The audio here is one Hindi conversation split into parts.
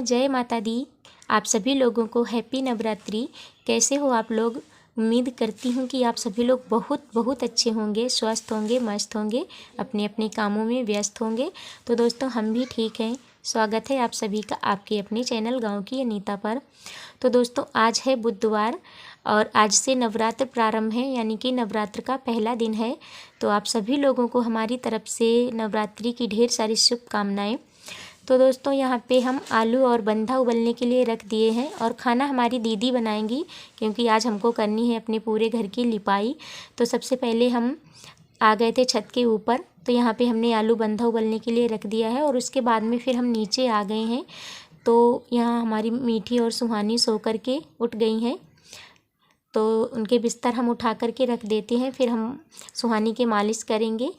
जय माता दी। आप सभी लोगों को हैप्पी नवरात्रि। कैसे हो आप लोग? उम्मीद करती हूँ कि आप सभी लोग बहुत बहुत अच्छे होंगे, स्वस्थ होंगे, मस्त होंगे, अपने अपने कामों में व्यस्त होंगे। तो दोस्तों हम भी ठीक हैं। स्वागत है आप सभी का आपके अपने चैनल गाँव की अनीता पर। तो दोस्तों आज है बुधवार और आज से नवरात्र प्रारंभ है, यानी कि नवरात्र का पहला दिन है। तो आप सभी लोगों को हमारी तरफ से नवरात्रि की ढेर सारी शुभकामनाएँ। तो दोस्तों यहाँ पे हम आलू और बंधा उबलने के लिए रख दिए हैं और खाना हमारी दीदी बनाएंगी, क्योंकि आज हमको करनी है अपने पूरे घर की लिपाई। तो सबसे पहले हम आ गए थे छत के ऊपर, तो यहाँ पे हमने आलू बंधा उबलने के लिए रख दिया है और उसके बाद में फिर हम नीचे आ गए हैं। तो यहाँ हमारी मीठी और सुहानी सो कर के उठ गई हैं, तो उनके बिस्तर हम उठा कर के रख देते हैं। फिर हम सुहानी के मालिश करेंगे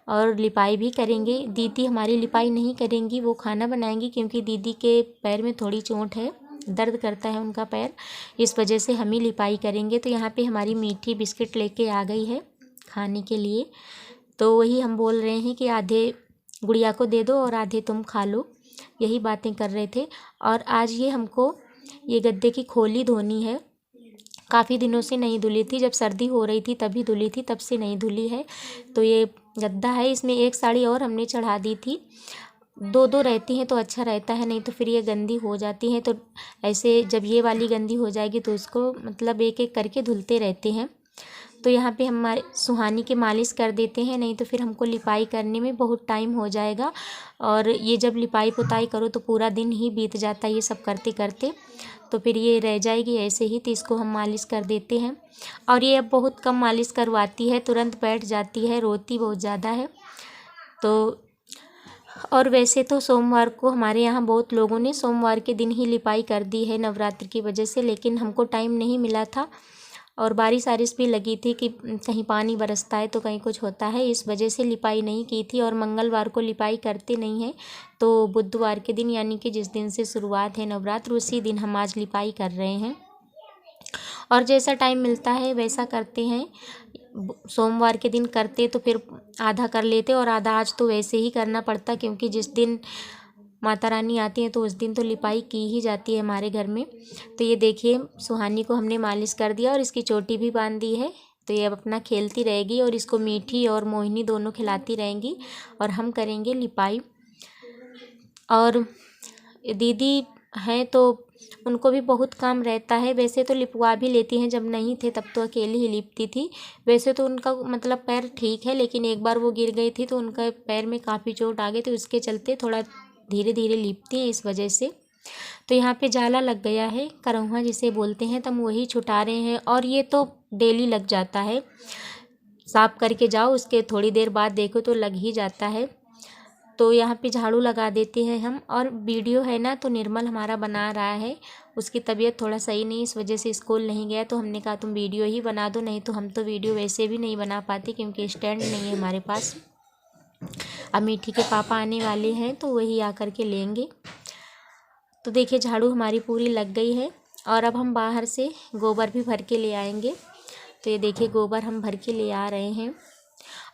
और लिपाई भी करेंगे। दीदी हमारी लिपाई नहीं करेंगी, वो खाना बनाएंगी, क्योंकि दीदी के पैर में थोड़ी चोट है, दर्द करता है उनका पैर, इस वजह से हम ही लिपाई करेंगे। तो यहाँ पे हमारी मीठी बिस्किट लेके आ गई है खाने के लिए। तो वही हम बोल रहे हैं कि आधे गुड़िया को दे दो और आधे तुम खा लो, यही बातें कर रहे थे। और आज हमको ये गद्दे की खोली धोनी है। काफ़ी दिनों से नहीं धुली थी, जब सर्दी हो रही थी तभी धुली थी, तब से नहीं धुली है। तो ये गद्दा है, इसमें एक साड़ी और हमने चढ़ा दी थी। दो दो रहती हैं तो अच्छा रहता है, नहीं तो फिर ये गंदी हो जाती हैं। तो ऐसे जब ये वाली गंदी हो जाएगी तो उसको मतलब एक एक करके धुलते रहते हैं। तो यहाँ पे हमारे सुहानी के मालिश कर देते हैं, नहीं तो फिर हमको लिपाई करने में बहुत टाइम हो जाएगा। और ये जब लिपाई पुताई करो तो पूरा दिन ही बीत जाता है ये सब करते करते, तो फिर ये रह जाएगी ऐसे ही। तो इसको हम मालिश कर देते हैं। और ये अब बहुत कम मालिश करवाती है, तुरंत बैठ जाती है, रोती बहुत ज़्यादा है। तो और वैसे तो सोमवार को हमारे यहाँ बहुत लोगों ने सोमवार के दिन ही लिपाई कर दी है नवरात्र की वजह से, लेकिन हमको टाइम नहीं मिला था और बारिश आरिश भी लगी थी कि कहीं पानी बरसता है तो कहीं कुछ होता है, इस वजह से लिपाई नहीं की थी। और मंगलवार को लिपाई करते नहीं हैं, तो बुधवार के दिन यानी कि जिस दिन से शुरुआत है नवरात्र, उसी दिन हम आज लिपाई कर रहे हैं। और जैसा टाइम मिलता है वैसा करते हैं। सोमवार के दिन करते तो फिर आधा कर लेते, और आधा आज तो वैसे ही करना पड़ता, क्योंकि जिस दिन माता रानी आती हैं तो उस दिन तो लिपाई की ही जाती है हमारे घर में। तो ये देखिए सुहानी को हमने मालिश कर दिया और इसकी चोटी भी बांध दी है। तो ये अब अपना खेलती रहेगी और इसको मीठी और मोहिनी दोनों खिलाती रहेंगी और हम करेंगे लिपाई। और दीदी हैं तो उनको भी बहुत काम रहता है। वैसे तो लिपवा भी लेती हैं, जब नहीं थे तब तो अकेली ही लिपती थी। वैसे तो उनका मतलब पैर ठीक है, लेकिन एक बार वो गिर गई थी तो उनका पैर में काफ़ी चोट आ गई थी, उसके चलते थोड़ा धीरे धीरे लिपती हैं इस वजह से। तो यहाँ पे जाला लग गया है, करौहा जिसे बोलते हैं, तो हम वही छुटा रहे हैं। और ये तो डेली लग जाता है, साफ करके जाओ उसके थोड़ी देर बाद देखो तो लग ही जाता है। तो यहाँ पे झाड़ू लगा देते हैं हम। और वीडियो है ना, तो निर्मल हमारा बना रहा है, उसकी तबीयत थोड़ा सही नहीं, इस वजह से स्कूल नहीं गया। तो हमने कहा तुम वीडियो ही बना दो, नहीं तो हम तो वीडियो वैसे भी नहीं बना पाते, क्योंकि स्टैंड नहीं है हमारे पास। अब मीठी के पापा आने वाले हैं तो वही आकर के लेंगे। तो देखिए झाड़ू हमारी पूरी लग गई है और अब हम बाहर से गोबर भी भर के ले आएंगे। तो ये देखिए गोबर हम भर के ले आ रहे हैं।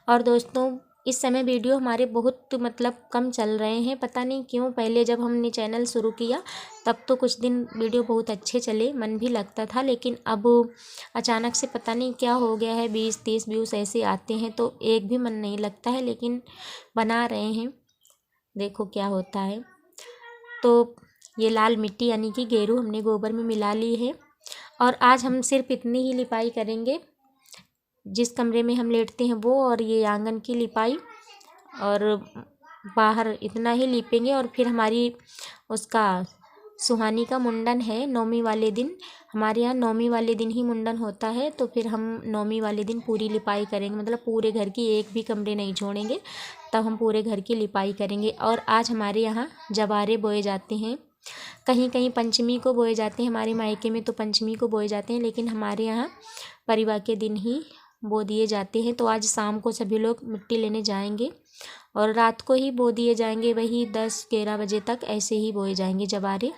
और दोस्तों इस समय वीडियो हमारे बहुत मतलब कम चल रहे हैं, पता नहीं क्यों। पहले जब हमने चैनल शुरू किया तब तो कुछ दिन वीडियो बहुत अच्छे चले, मन भी लगता था, लेकिन अब अचानक से पता नहीं क्या हो गया है, 20-30 व्यूज़ ऐसे आते हैं तो एक भी मन नहीं लगता है, लेकिन बना रहे हैं, देखो क्या होता है। तो ये लाल मिट्टी यानी कि गेरू हमने गोबर में मिला ली है। और आज हम सिर्फ इतनी ही लिपाई करेंगे, जिस कमरे में हम लेटते हैं वो, और ये आंगन की लिपाई, और बाहर इतना ही लिपेंगे। और फिर हमारी उसका सुहानी का मुंडन है नौमी वाले दिन, हमारे यहाँ नौमी वाले दिन ही मुंडन होता है। तो फिर हम नौमी वाले दिन पूरी लिपाई करेंगे, मतलब पूरे घर की एक भी कमरे नहीं छोड़ेंगे, तब हम पूरे घर की लिपाई करेंगे। और आज हमारे यहाँ जवारे बोए जाते हैं, कहीं कहीं पंचमी को बोए जाते हैं, हमारे मायके में तो पंचमी को बोए जाते हैं, लेकिन हमारे यहाँ परिवार के दिन ही बो दिए जाते हैं। तो आज शाम को सभी लोग मिट्टी लेने जाएंगे और रात को ही बो दिए जाएंगे, वही 10-11 बजे तक ऐसे ही बोए जाएंगे जवारे।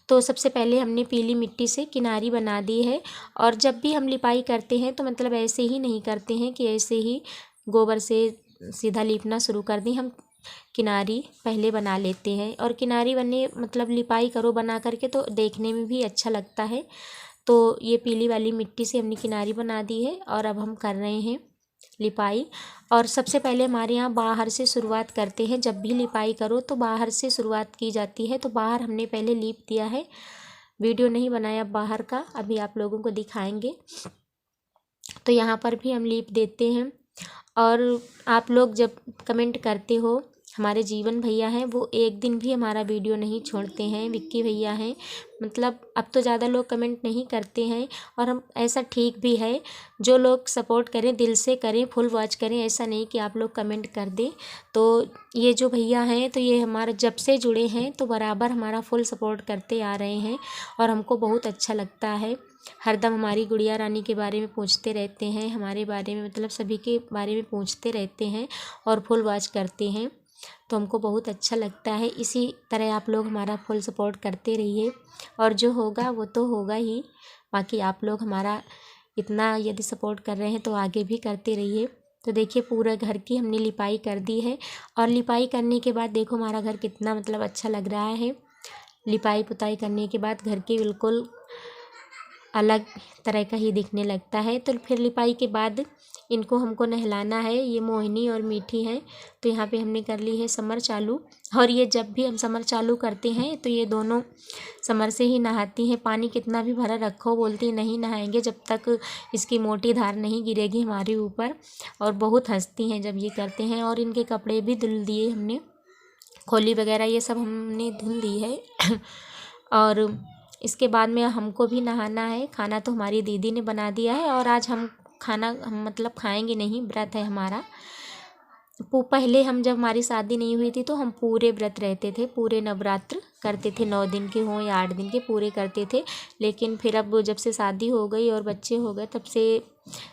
तो सबसे पहले हमने पीली मिट्टी से किनारी बना दी है। और जब भी हम लिपाई करते हैं तो मतलब ऐसे ही नहीं करते हैं कि ऐसे ही गोबर से सीधा लीपना शुरू कर दें, हम किनारी पहले बना लेते हैं। और किनारी बने मतलब लिपाई करो बना करके तो देखने में भी अच्छा लगता है। तो ये पीली वाली मिट्टी से हमने किनारी बना दी है और अब हम कर रहे हैं लिपाई। और सबसे पहले हमारे यहाँ बाहर से शुरुआत करते हैं। जब भी लिपाई करो तो बाहर से शुरुआत की जाती है। तो बाहर हमने पहले लीप दिया है, वीडियो नहीं बनाया बाहर का, अभी आप लोगों को दिखाएंगे। तो यहाँ पर भी हम लीप देते हैं। और आप लोग जब कमेंट करते हो, हमारे जीवन भैया हैं, वो एक दिन भी हमारा वीडियो नहीं छोड़ते हैं। विक्की भैया हैं, मतलब अब तो ज़्यादा लोग कमेंट नहीं करते हैं और हम ऐसा ठीक भी है। जो लोग सपोर्ट करें दिल से करें, फुल वॉच करें, ऐसा नहीं कि आप लोग कमेंट कर दें। तो ये जो भैया हैं तो ये हमारे जब से जुड़े हैं तो बराबर हमारा फुल सपोर्ट करते आ रहे हैं और हमको बहुत अच्छा लगता है। हरदम हमारी गुड़िया रानी के बारे में पूछते रहते हैं, हमारे बारे में मतलब सभी के बारे में पूछते रहते हैं और फुल वॉच करते हैं। तो हमको बहुत अच्छा लगता है। इसी तरह आप लोग हमारा फुल सपोर्ट करते रहिए और जो होगा वो तो होगा ही। बाकी आप लोग हमारा इतना यदि सपोर्ट कर रहे हैं तो आगे भी करते रहिए। तो देखिए पूरा घर की हमने लिपाई कर दी है और लिपाई करने के बाद देखो हमारा घर कितना मतलब अच्छा लग रहा है। लिपाई पुताई करने के बाद घर की बिल्कुल अलग तरह का ही दिखने लगता है। तो फिर लिपाई के बाद इनको हमको नहलाना है। ये मोहिनी और मीठी हैं। तो यहाँ पे हमने कर ली है समर चालू। और ये जब भी हम समर चालू करते हैं तो ये दोनों समर से ही नहाती हैं। पानी कितना भी भरा रखो बोलती नहीं नहाएंगे जब तक इसकी मोटी धार नहीं गिरेगी हमारे ऊपर। और बहुत हंसती हैं जब ये करते हैं। और इनके कपड़े भी धुल दिए हमने, खोली वगैरह ये सब हमने धुल दी है। और इसके बाद में हमको भी नहाना है। खाना तो हमारी दीदी ने बना दिया है और आज हम मतलब खाएंगे नहीं, व्रत है हमारा। पहले हम जब हमारी शादी नहीं हुई थी तो हम पूरे व्रत रहते थे, पूरे नवरात्र करते थे, 9 दिन के हों या 8 दिन के पूरे करते थे। लेकिन फिर अब जब से शादी हो गई और बच्चे हो गए तब से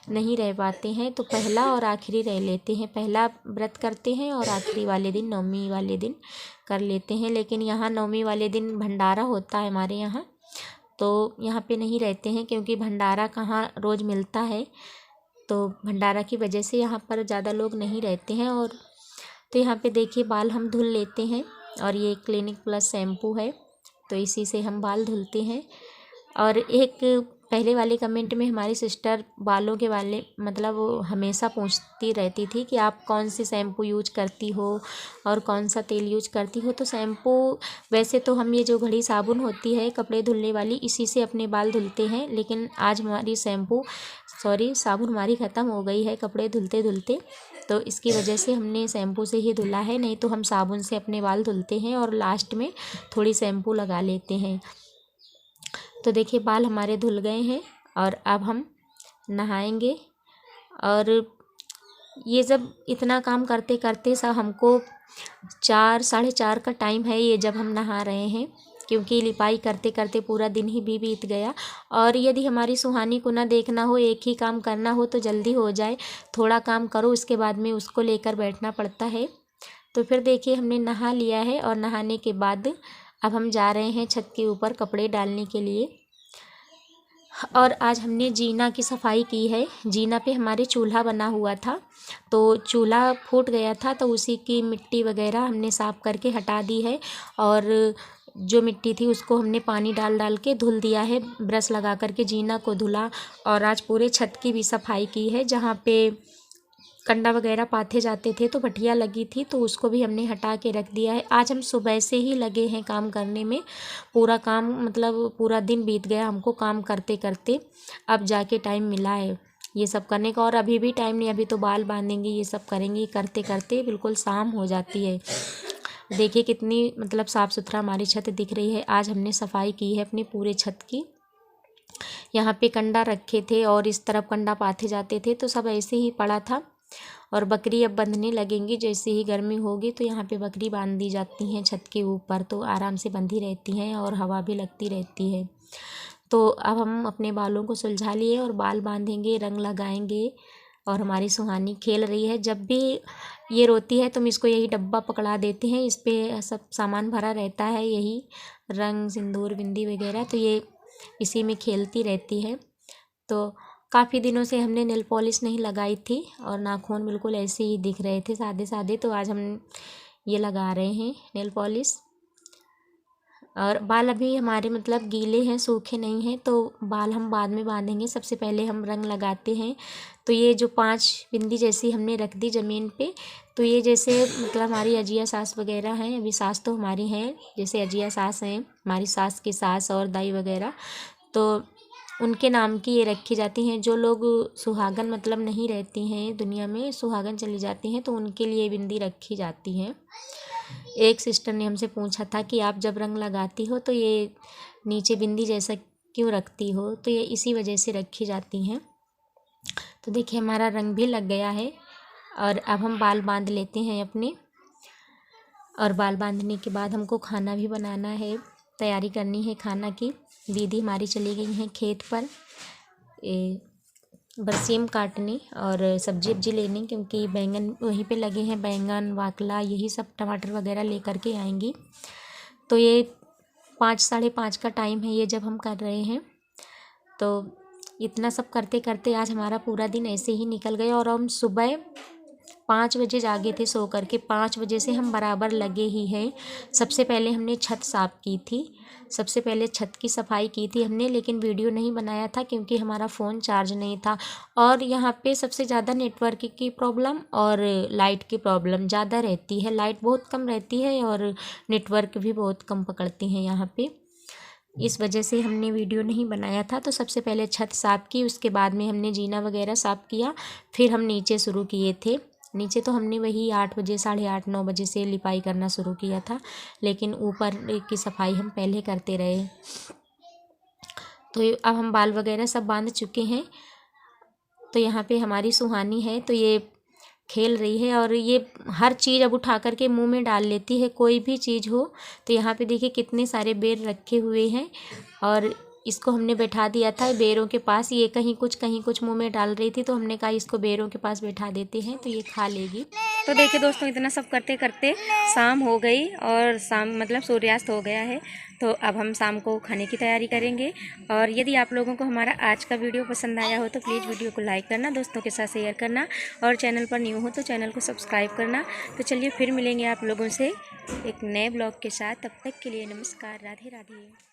नहीं रह पाते हैं। तो पहला और आखिरी रह लेते हैं, पहला व्रत करते हैं और आखिरी वाले दिन नवमी वाले दिन कर लेते हैं। लेकिन यहाँ नवमी वाले दिन भंडारा होता है हमारे यहाँ, तो यहाँ पे नहीं रहते हैं क्योंकि भंडारा कहाँ रोज़ मिलता है। तो भंडारा की वजह से यहाँ पर ज़्यादा लोग नहीं रहते हैं। और तो यहाँ पे देखिए बाल हम धुल लेते हैं और ये क्लिनिक प्लस शैम्पू है तो इसी से हम बाल धुलते हैं। और एक पहले वाले कमेंट में हमारी सिस्टर बालों के वाले मतलब वो हमेशा पूछती रहती थी कि आप कौन सी शैम्पू यूज करती हो और कौन सा तेल यूज करती हो। तो शैम्पू वैसे तो हम ये जो घड़ी साबुन होती है कपड़े धुलने वाली इसी से अपने बाल धुलते हैं। लेकिन आज हमारी साबुन हमारी ख़त्म हो गई है कपड़े धुलते धुलते, तो इसकी वजह से हमने शैम्पू से ही धुला है। नहीं तो हम साबुन से अपने बाल धुलते हैं और लास्ट में थोड़ी शैम्पू लगा लेते हैं। तो देखिए बाल हमारे धुल गए हैं और अब हम नहाएंगे। और ये जब इतना काम करते करते सब हमको 4 साढ़े 4 का टाइम है ये जब हम नहा रहे हैं, क्योंकि लिपाई करते करते पूरा दिन ही भी बीत गया। और यदि हमारी सुहानी को ना देखना हो, एक ही काम करना हो तो जल्दी हो जाए, थोड़ा काम करो उसके बाद में उसको लेकर बैठना पड़ता है। तो फिर देखिए हमने नहा लिया है और नहाने के बाद अब हम जा रहे हैं छत के ऊपर कपड़े डालने के लिए। और आज हमने जीना की सफाई की है। जीना पे हमारे चूल्हा बना हुआ था तो चूल्हा फूट गया था, तो उसी की मिट्टी वगैरह हमने साफ़ करके हटा दी है। और जो मिट्टी थी उसको हमने पानी डाल डाल के धुल दिया है, ब्रश लगा करके जीना को धुला। और आज पूरे छत की भी सफाई की है, जहाँ पे कंडा वगैरह पाथे जाते थे तो भटिया लगी थी तो उसको भी हमने हटा के रख दिया है। आज हम सुबह से ही लगे हैं काम करने में, पूरा काम मतलब पूरा दिन बीत गया हमको काम करते करते, अब जाके टाइम मिला है ये सब करने का। और अभी भी टाइम नहीं, अभी तो बाल बांधेंगे ये सब करेंगे, करते करते बिल्कुल शाम हो जाती है। देखिए कितनी मतलब साफ़ सुथरा हमारी छत दिख रही है। आज हमने सफाई की है अपनी पूरे छत की। यहाँ पे कंडा रखे थे और इस तरफ कंडा पाथे जाते थे तो सब ऐसे ही पड़ा था। और बकरी अब बंधने लगेंगी, जैसे ही गर्मी होगी तो यहाँ पे बकरी बांध दी जाती हैं छत के ऊपर, तो आराम से बंधी रहती हैं और हवा भी लगती रहती है। तो अब हम अपने बालों को सुलझा लिए और बाल बांधेंगे, रंग लगाएंगे। और हमारी सुहानी खेल रही है, जब भी ये रोती है तो हम इसको यही डब्बा पकड़ा देते हैं, इस पे सब सामान भरा रहता है, यही रंग सिंदूर बिंदी वगैरह, तो ये इसी में खेलती रहती है। तो काफ़ी दिनों से हमने नेल पॉलिश नहीं लगाई थी और नाखून बिल्कुल ऐसे ही दिख रहे थे सादे सादे, तो आज हम ये लगा रहे हैं नेल पॉलिश। और बाल अभी हमारे मतलब गीले हैं, सूखे नहीं हैं, तो बाल हम बाद में बांधेंगे। सबसे पहले हम रंग लगाते हैं। तो ये जो 5 बिंदी जैसी हमने रख दी ज़मीन पे, तो ये जैसे मतलब हमारी अजिया सास वगैरह हैं, अभी सास तो हमारी हैं, जैसे अजिया सास हैं, हमारी सास की सास और दाई वगैरह, तो उनके नाम की ये रखी जाती हैं। जो लोग सुहागन मतलब नहीं रहती हैं दुनिया में, सुहागन चली जाती हैं, तो उनके लिए बिंदी रखी जाती हैं। एक सिस्टर ने हमसे पूछा था कि आप जब रंग लगाती हो तो ये नीचे बिंदी जैसा क्यों रखती हो, तो ये इसी वजह से रखी जाती हैं। तो देखिए हमारा रंग भी लग गया है और अब हम बाल बांध लेते हैं अपने। और बाल बांधने के बाद हमको खाना भी बनाना है, तैयारी करनी है खाना की। दीदी हमारी चली गई हैं खेत पर बरसीम काटने और सब्जी वब्जी लेने, क्योंकि बैंगन वहीं पे लगे हैं, बैंगन वाकला यही सब टमाटर वगैरह लेकर के आएंगी। तो ये 5 साढ़े 5 का टाइम है ये जब हम कर रहे हैं। तो इतना सब करते करते आज हमारा पूरा दिन ऐसे ही निकल गया। और हम सुबह 5 बजे जागे थे सो करके, 5 बजे से हम बराबर लगे ही हैं। सबसे पहले हमने छत साफ़ की थी, सबसे पहले छत की सफाई की थी हमने, लेकिन वीडियो नहीं बनाया था क्योंकि हमारा फ़ोन चार्ज नहीं था। और यहाँ पे सबसे ज़्यादा नेटवर्क की प्रॉब्लम और लाइट की प्रॉब्लम ज़्यादा रहती है। लाइट बहुत कम रहती है और नेटवर्क भी बहुत कम पकड़ती हैं यहाँ पे। इस वजह से हमने वीडियो नहीं बनाया था। तो सबसे पहले छत साफ़ की, उसके बाद में हमने जीना वगैरह साफ़ किया, फिर हम नीचे शुरू किए थे। नीचे तो हमने वही 8 बजे, साढ़े 8 9 बजे से लिपाई करना शुरू किया था, लेकिन ऊपर की सफाई हम पहले करते रहे। तो अब हम बाल वगैरह सब बांध चुके हैं। तो यहाँ पे हमारी सुहानी है, तो ये खेल रही है और ये हर चीज़ अब उठा करके मुंह में डाल लेती है, कोई भी चीज़ हो। तो यहाँ पे देखिए कितने सारे बेर रखे हुए हैं और इसको हमने बैठा दिया था बेरों के पास। ये कहीं कुछ मुंह में डाल रही थी, तो हमने कहा इसको बेरों के पास बैठा देते हैं तो ये खा लेगी। तो देखिए दोस्तों, इतना सब करते करते शाम हो गई और शाम मतलब सूर्यास्त हो गया है। तो अब हम शाम को खाने की तैयारी करेंगे। और यदि आप लोगों को हमारा आज का वीडियो पसंद आया हो तो प्लीज़ वीडियो को लाइक करना, दोस्तों के साथ शेयर करना, और चैनल पर न्यू हो तो चैनल को सब्सक्राइब करना। तो चलिए फिर मिलेंगे आप लोगों से एक नए ब्लॉग के साथ। तब तक के लिए नमस्कार, राधे राधे।